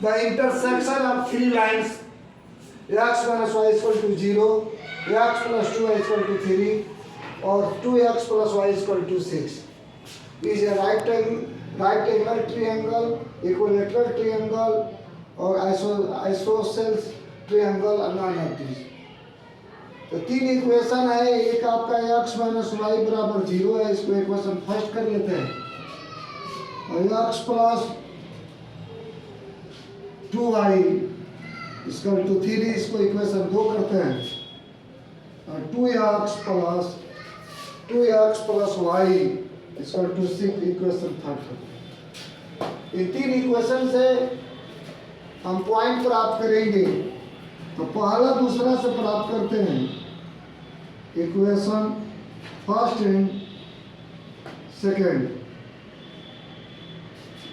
the intersection of three lines x minus y is equal to 0, x plus 2y is equal to 3 और 2x plus y is equal to 6 is a right angle triangle, equilateral triangle और isosceles triangle and none of these। तो तीन equation है, एक आपका x minus y बराबर 0 है, इसको इक्वेशन फर्स्ट कर लेते हैं, और x plus 2y equal to 3 इसको इक्वेशन 2 करते हैं, और 2x plus y equal to 6 equation 3 करते हैं। इन तीन इक्वेशन से हम पॉइंट प्राप्त करेंगे, तो पहला दूसरा से प्राप्त करते हैं equation first and second.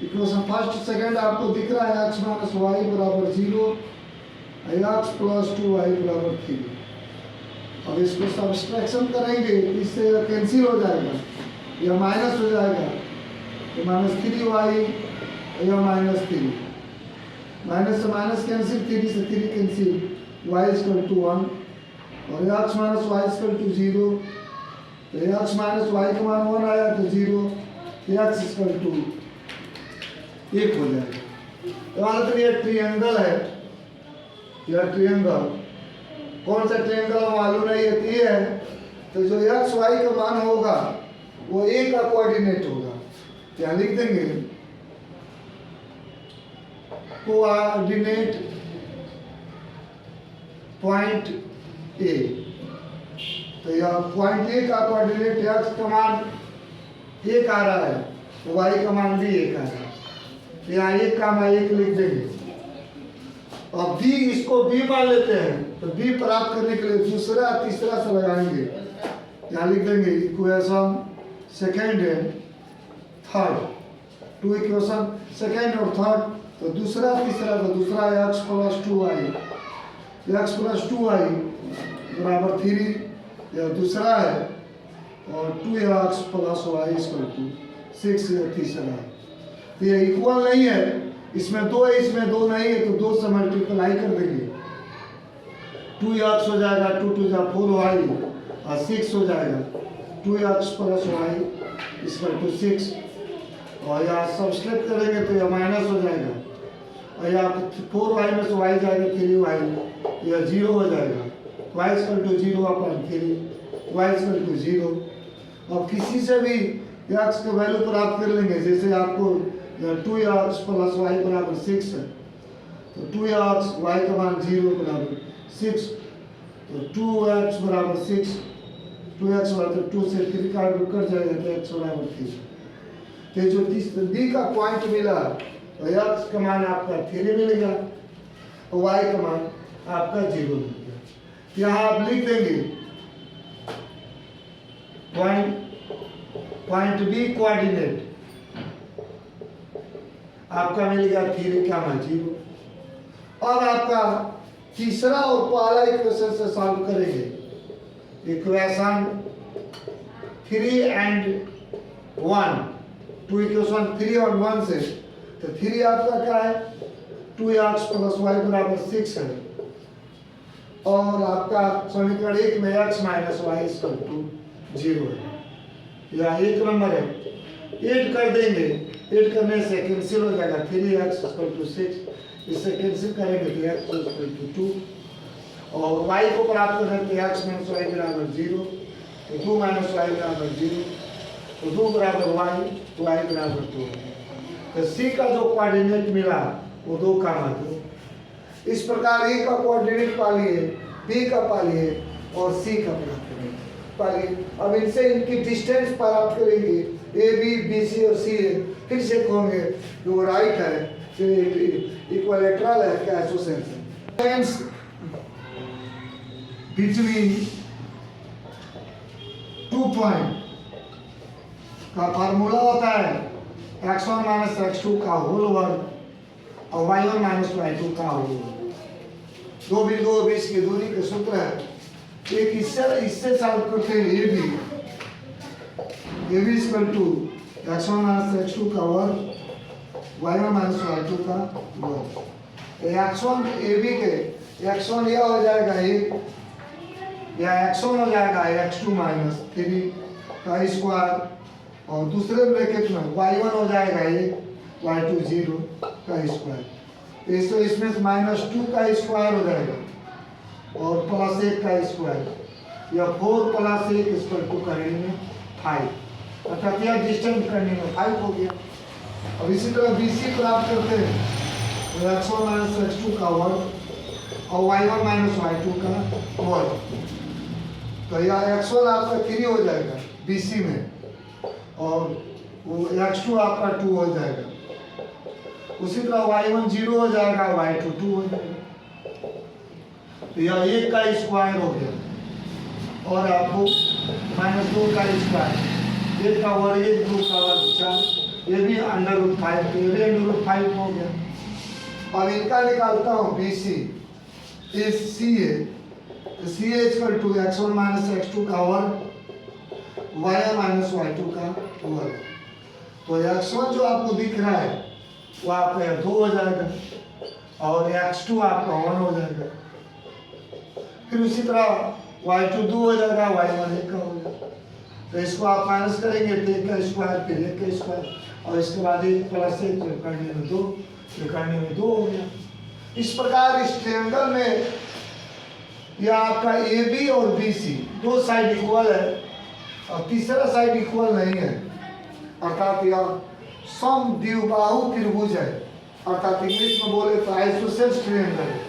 Equation first second आपको दिख रहा है, x माइनस वाई बराबर 0, x प्लस 2y बराबर 3। अब इसको सब्सट्रैक्शन करेंगे, इससे कैंसिल हो जाएगा, यह माइनस हो जाएगा, तो माइनस 3y यह माइनस 3, माइनस से माइनस कैंसिल, 3 से 3 कैंसिल, y इक्वल टू 1 और x minus y equal to 0, तो x माइनस वाई का मान 1 आया तो 0, x इक्वल टू 1 हो जाएगा। तो ये ट्रायंगल है, यह ट्रायंगल कौन सा ट्रायंगल मालूम नहीं है, तो ये है, तो जो एक्स वाई का मान होगा वो ए का कोऑर्डिनेट होगा, क्या लिख देंगे, कोऑर्डिनेट पॉइंट ए। तो यह पॉइंट ए का कोऑर्डिनेट एक्स का मान 1 आ रहा है, वाई का मान भी 1 आ रहा है, यहाँ 1 का मान 1 लिख देंगे। अब b इसको b मान लेते हैं, तो b प्राप्त करने के लिए दूसरा तीसरा से लगाएंगे, यहाँ लिख देंगे equation second and third, 2 equation second और थर्ड, तो दूसरा तीसरा, तो दूसरा x प्लस 2y बराबर 3, यह दूसरा है, और 2x plus y equal to 6 तीसरा है। तो ये इक्वल नहीं है, इसमें 2 है, इसमें 2 नहीं है, तो 2 से मल्टीप्लाई कर देंगे, 2x हो जाएगा, 2 2 जा 4y और 6 हो जाएगा, 2x plus y equal to 6, और यहाँ सब्सट्रैक्ट करेंगे तो यह माइनस हो जाएगा, और यहाँ 4y में से y जाएगा 3y, यह 0 हो जाएगा, y इक्वल टू 0 अपन 3, y इक्वल टू 0। अब किसी से भी x का वैल्यू प्राप्त कर लेंगे, जैसे आपको 2x प्लस वाई बराबर 6 है, तो 2x y का मान 0 बराबर 6, तो 2x बराबर 6, 2x बराबर 2 से 3 का कट जाएगा, तो x बराबर 3। तो जो b का पॉइंट मिला, तो x का मान आपका 3 मिलेगा और y का मान आपका 0 मिलेगा। यहाँ आप लिख देंगे पॉइंट बी कोऑर्डिनेट आपका मिलेगा 3 का मान 0। अब आपका तीसरा और पहला इक्वेशन से सॉल्व करेंगे, इक्वेशन 3 एंड 1, 2 इक्वेशन 3 और 1 से, तो 3 आपका क्या है, 2x प्लस वाई बराबर 6 है, और आपका समीकरण 1 में x minus y equal to 0 है, यह 1 नंबर है। ऐड कर देंगे, ऐड करने से कैंसिल हो जाएगा, 3x इक्वल टू 6, इससे कैंसिल करेंगे तो x इक्वल टू 2, और y को प्राप्त करने के x माइनस वाई बराबर 0, तो 2 माइनस वाई बराबर 0, तो 2 बराबर y बराबर 2। तो c का जो कोऑर्डिनेट मिला वो 2 का मान 2। इस प्रकार a का कोऑर्डिनेट पा लिए, b का पा लिए और c का प्राप्त करेंगे पा लिए। अब इनसे इनकी डिस्टेंस प्राप्त करेंगे, ए बी बी सी और सी है, फिर से कहोगे कि वो राइट है, इक्विलैटरल है, क्या एसोसिएशन बिटवीन 2 पॉइंट का फार्मूला होता है x1 माइनस x2 का होल वर्ग और y1 माइनस y2 का होल वर्ग। दो बिंदुओं के बीच की दूरी का सूत्र है। एक इससे सॉल्व करते हैं A B equal to x1 minus x2 का वर्ग y1 माइनस y2 का वर्ग। x1 ए बी के x1 यह हो जाएगा 1 या x1 हो जाएगा x2 माइनस 3 का स्क्वायर और दूसरे ब्रैकेट में y1 हो जाएगा 1 y2 0 का स्क्वायर। तो इसमें -2 का स्क्वायर हो जाएगा और प्लस 1 का स्क्वायर या 4 प्लस 1 = करने में 5 अर्थात यह डिस्टेंस करने में 5 हो गया। अब इसी तरह BC प्राप्त करते हैं तो x1 माइनस x2 का वर्ग और y1 माइनस y2 का वर्ग। तो यह x1 आपका 3 हो जाएगा BC में और वो x2 आपका 2 हो जाएगा। उसी तरह y1 0 हो जाएगा y2 2 हो जाएगा। तो यह 1 का स्क्वायर हो गया और आपको -2 का स्क्वायर 1 का वर्ग 1 2 का वर्ग 4 ये भी √5 तो ये भी √5 हो गया। अब इनका निकालता हूँ BC इस CA तो CA = x1 माइनस x2 का वर्ग y1 माइनस y2 का वर्ग। तो x1 जो आपको दिख रहा है वो आपका 2 हो जाएगा और x2 आपका 1 हो जाएगा। फिर उसी तरह y2 2 हो जाएगा y1 1 का हो जाएगा। तो इसको आप माइनस करेंगे तो 1 का स्क्वायर फिर 1 का स्क्वायर और इसके बाद 1 प्लस 1 करने में 2 करने में 2 हो गया। इस प्रकार इस ट्रायंगल में यह आपका AB और BC दो साइड इक्वल है और तीसरा साइड इक्वल नहीं है अर्थात यह समद्विबाहु त्रिभुज है अर्थात इंग्लिश में बोले तो आइसोसेलेस ट्रायंगल है।